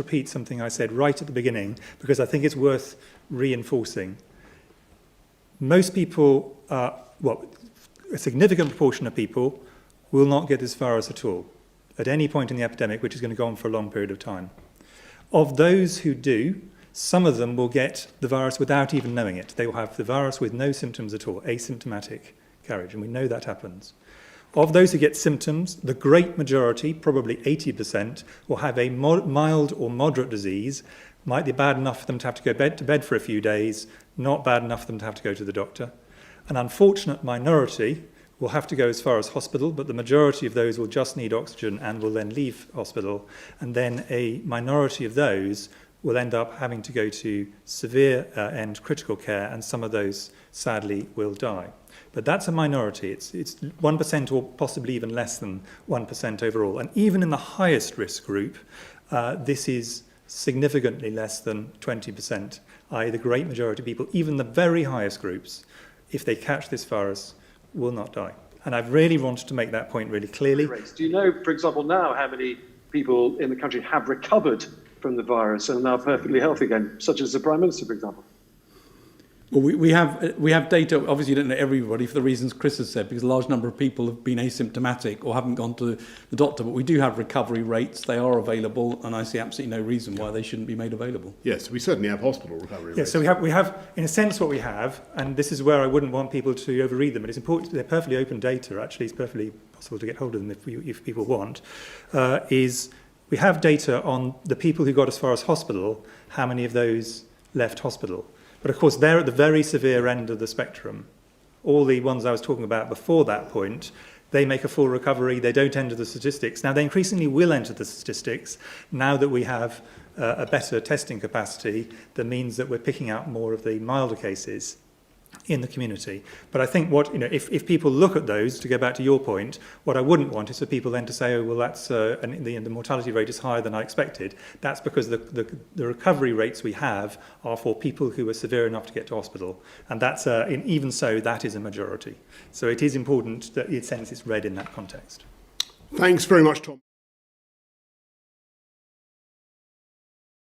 repeat something I said right at the beginning because I think it's worth reinforcing. Most people, a significant proportion of people will not get this virus at all at any point in the epidemic, which is going to go on for a long period of time. Of those who do, some of them will get the virus without even knowing it. They will have the virus with no symptoms at all, asymptomatic carriage, and we know that happens. Of those who get symptoms, the great majority, probably 80%, will have a mild or moderate disease. Might be bad enough for them to have to go to bed for a few days, not bad enough for them to have to go to the doctor. An unfortunate minority will have to go as far as hospital, but the majority of those will just need oxygen and will then leave hospital. And then a minority of those will end up having to go to severe and critical care, and some of those, sadly, will die. But that's a minority. It's 1% or possibly even less than 1% overall. And even in the highest risk group, this is significantly less than 20%, i.e. the great majority of people, even the very highest groups, if they catch this virus, will not die. And I've really wanted to make that point really clearly. Do you know, for example, now how many people in the country have recovered from the virus and are now perfectly healthy again, such as the Prime Minister, for example? Well, we have data. Obviously, you don't know everybody for the reasons Chris has said, because a large number of people have been asymptomatic or haven't gone to the doctor. But we do have recovery rates. They are available, and I see absolutely no reason why they shouldn't be made available. Yes, we certainly have hospital recovery rates. Yes, so we have, in a sense, what we have, and this is where I wouldn't want people to overread them. But it's important. They're perfectly open data. Actually, it's perfectly possible to get hold of them if people want. Is we have data on the people who got as far as hospital. How many of those left hospital? But of course, they're at the very severe end of the spectrum. All the ones I was talking about before that point, they make a full recovery, they don't enter the statistics. Now, they increasingly will enter the statistics now that we have a better testing capacity that means that we're picking out more of the milder cases in the community. But I think if people look at those, to go back to your point, what I wouldn't want is for people then to say, oh, well, that's and the mortality rate is higher than I expected. That's because the recovery rates we have are for people who are severe enough to get to hospital. And that's, even so, that is a majority. So it is important that, in a sense, it's read in that context. Thanks very much, Tom.